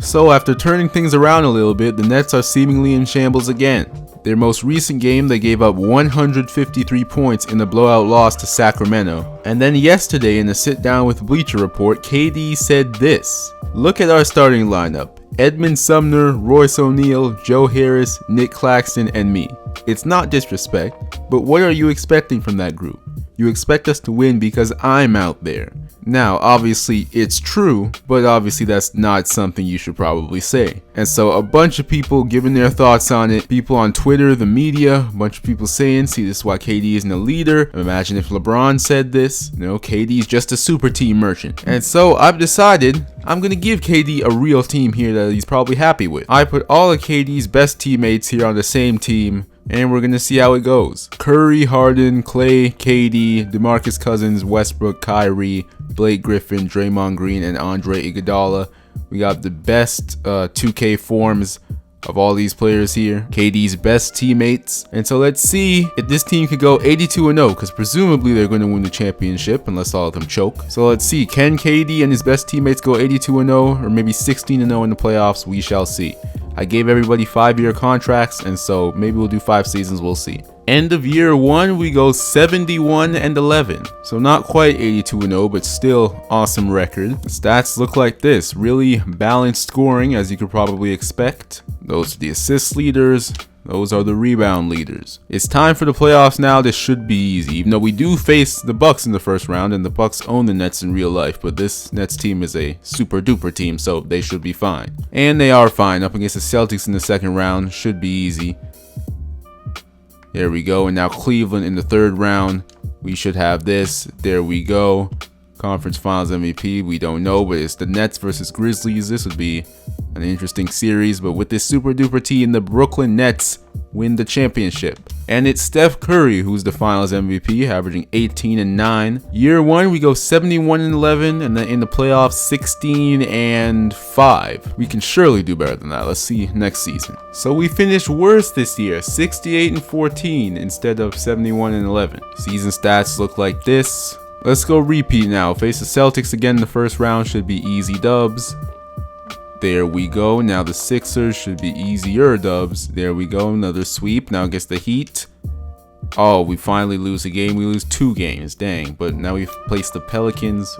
So after turning things around a little bit, the Nets are seemingly in shambles again. Their most recent game, they gave up 153 points in a blowout loss to Sacramento. And then yesterday in a sit down with Bleacher Report, KD said this: "Look at our starting lineup. Edmund Sumner, Royce O'Neal, Joe Harris, Nick Claxton, and me. It's not disrespect, but what are you expecting from that group? You expect us to win because I'm out there." Now, obviously it's true, but obviously that's not something you should probably say. And so a bunch of people giving their thoughts on it, people on Twitter, the media, a bunch of people saying, see, this is why KD isn't a leader. Imagine if LeBron said this. KD's just a super team merchant. And so I've decided I'm gonna give KD a real team here that he's probably happy with. I put all of KD's best teammates here on the same team, and we're gonna see how it goes. Curry, Harden, Clay, KD, DeMarcus Cousins, Westbrook, Kyrie, Blake Griffin, Draymond Green, and Andre Iguodala. We got the best 2K forms of all these players here, KD's best teammates. And so let's see if this team could go 82-0, because presumably they're going to win the championship unless all of them choke. So let's see, can KD and his best teammates go 82-0 or maybe 16-0 in the playoffs? We shall see. I gave everybody 5-year contracts, and so maybe we'll do 5 seasons, we'll see. End of year 1, we go 71-11. So not quite 82-0, but still awesome record. The stats look like this. Really balanced scoring, as you could probably expect. Those are the assist leaders. Those are the rebound leaders. It's time for the playoffs now. This should be easy, even though we do face the Bucks in the first round, and the Bucks own the Nets in real life, but this Nets team is a super duper team, so they should be fine. And they are fine. Up against the Celtics in the second round, should be easy. There we go. And now Cleveland in the third round. We should have this. There we go. Conference Finals MVP, we don't know, but it's the Nets versus Grizzlies. This would be an interesting series, but with this super duper team, the Brooklyn Nets win the championship. And it's Steph Curry who's the Finals MVP, averaging 18-9. Year 1, we go 71-11, and then in the playoffs, 16-5. We can surely do better than that. Let's see next season. So we finished worse this year, 68-14 instead of 71-11. Season stats look like this. Let's go repeat now. Face the Celtics again in the first round, should be easy dubs. There we go. Now the Sixers should be easier dubs. There we go. Another sweep. Now against the Heat. Oh, we finally lose a game. We lose 2 games. Dang. But now we've faced the Pelicans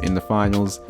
in the finals.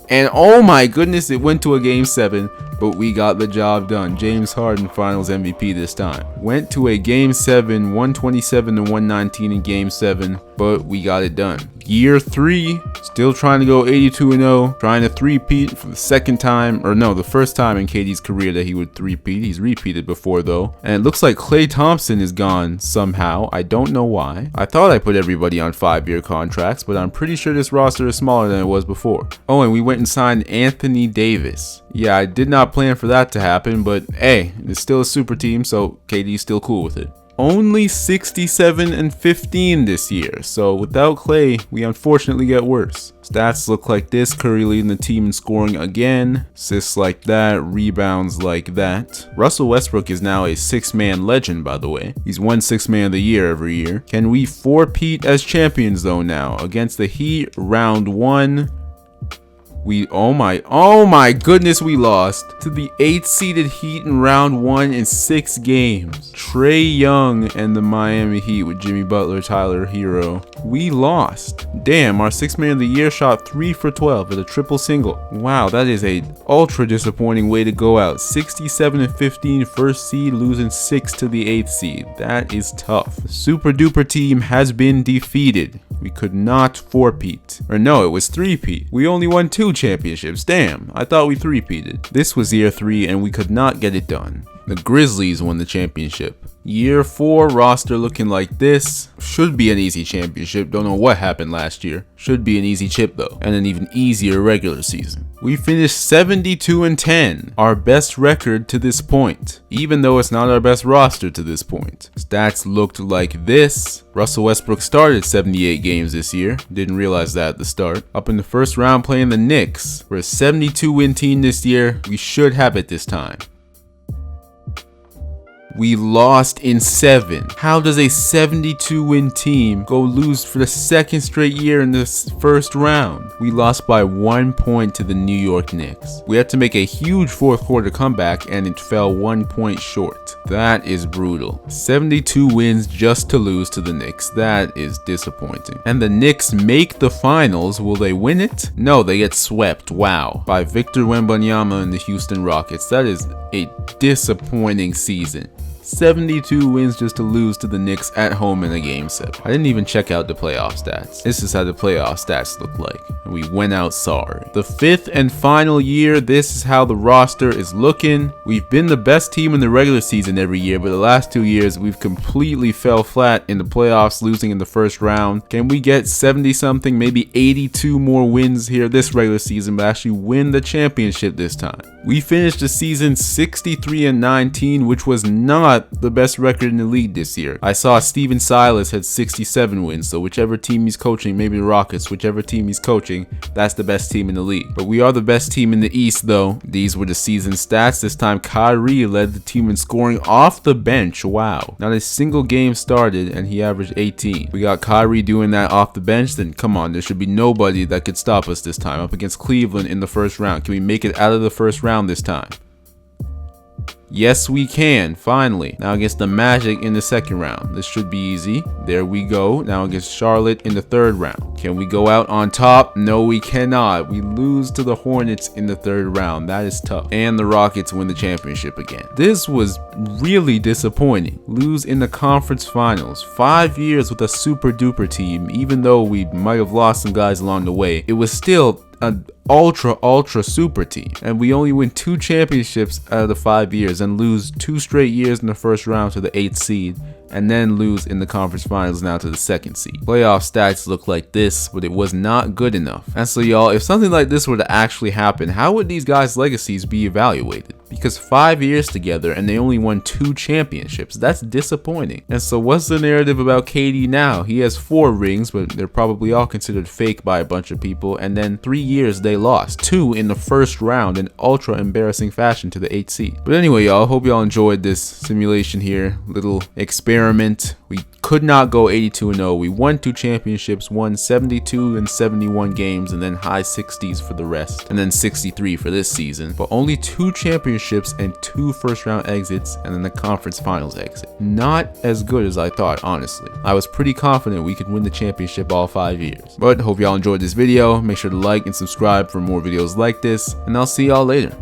And oh my goodness, it went to a game 7, but we got the job done. James Harden, Finals MVP this time. Went to a game 7, 127-119 in game 7, but we got it done. Year 3, still trying to go 82-0, trying to three-peat for the second time, or no, the first time in KD's career that he would three-peat. He's repeated before though. And it looks like Klay Thompson is gone somehow. I don't know why. I thought I put everybody on 5-year contracts, but I'm pretty sure this roster is smaller than it was before. Oh, and we went and signed Anthony Davis. Yeah, I did not plan for that to happen, but hey, it's still a super team, so KD's still cool with it. Only 67-15 this year, so without Clay, we unfortunately get worse. Stats look like this: Curry leading the team in scoring again, assists like that, rebounds like that. Russell Westbrook is now a 6-man legend, by the way. He's won 6th Man of the Year every year. Can we 4-peat as champions though now? Against the Heat, round 1. Oh my goodness, we lost to the 8th seeded Heat in round 1 in 6 games. Trae Young and the Miami Heat with Jimmy Butler, Tyler Hero. We lost. Damn, our 6th Man of the Year shot 3 for 12 with a triple single. Wow, that is a ultra disappointing way to go out. 67-15 first seed, losing 6 to the 8th seed. That is tough. The super duper team has been defeated. We could not 4-peat. Or no, it was 3-peat. We only won 2 championships. Damn, I thought we 3-peated. This was year 3 and we could not get it done. The Grizzlies won the championship. Year 4 roster looking like this. Should be an easy championship. Don't know what happened last year. Should be an easy chip though, and an even easier regular season. We finished 72-10, our best record to this point, even though it's not our best roster to this point. Stats looked like this. Russell Westbrook started 78 games this year. Didn't realize that at the start. Up in the first round playing the Knicks. We're a 72-win team this year. We should have it this time. We lost in 7. How does a 72-win team go lose for the second straight year in this first round? We lost by 1 point to the New York Knicks. We had to make a huge fourth quarter comeback and it fell 1 point short. That is brutal. 72 wins just to lose to the Knicks. That is disappointing. And the Knicks make the finals. Will they win it? No, they get swept. Wow. By Victor Wembanyama and the Houston Rockets. That is a disappointing season. 72 wins just to lose to the Knicks at home in a game 7. I didn't even check out the playoff stats. This is how the playoff stats look like. And we went out sorry. The 5th and final year, this is how the roster is looking. We've been the best team in the regular season every year, but the last 2 years we've completely fell flat in the playoffs, losing in the first round. Can we get 70 something, maybe 82 more wins here this regular season, but actually win the championship this time? We finished the season 63-19, which was not the best record in the league this year. I saw Steven Silas had 67 wins, so whichever team he's coaching, maybe the Rockets, whichever team he's coaching, that's the best team in the league. But we are the best team in the East though. These were the season stats. This time Kyrie led the team in scoring off the bench. Wow. Not a single game started and he averaged 18. We got Kyrie doing that off the bench, then come on, there should be nobody that could stop us this time up against Cleveland in the first round. Can we make it out of the first round this time? Yes, we can, finally. Now against the Magic in the second round. This should be easy. There we go. Now against Charlotte in the third round. Can we go out on top? No, we cannot. We lose to the Hornets in the third round. That is tough. And the Rockets win the championship again. This was really disappointing. Lose in the conference finals. 5 years with a super duper team. Even though we might have lost some guys along the way, it was still an ultra super team, and we only win 2 championships out of the 5 years and lose 2 straight years in the first round to the 8th seed, and then lose in the conference finals now to the 2nd seed. Playoff stats look like this, but it was not good enough. And so y'all, if something like this were to actually happen, how would these guys' legacies be evaluated? Because 5 years together and they only won 2 championships. That's disappointing. And so what's the narrative about KD now? He has 4 rings, but they're probably all considered fake by a bunch of people. And then 3 years they lost. 2 in the first round in ultra embarrassing fashion to the 8th seed. But anyway, y'all, hope y'all enjoyed this simulation here. Little experiment. We could not go 82-0. We won 2 championships, won 72 and 71 games, and then high 60s for the rest. And then 63 for this season. But only 2 championships and 2 first round exits, and then the conference finals exit. Not as good as I thought, honestly. I was pretty confident we could win the championship all 5 years. But hope y'all enjoyed this video. Make sure to like and subscribe for more videos like this, and I'll see y'all later.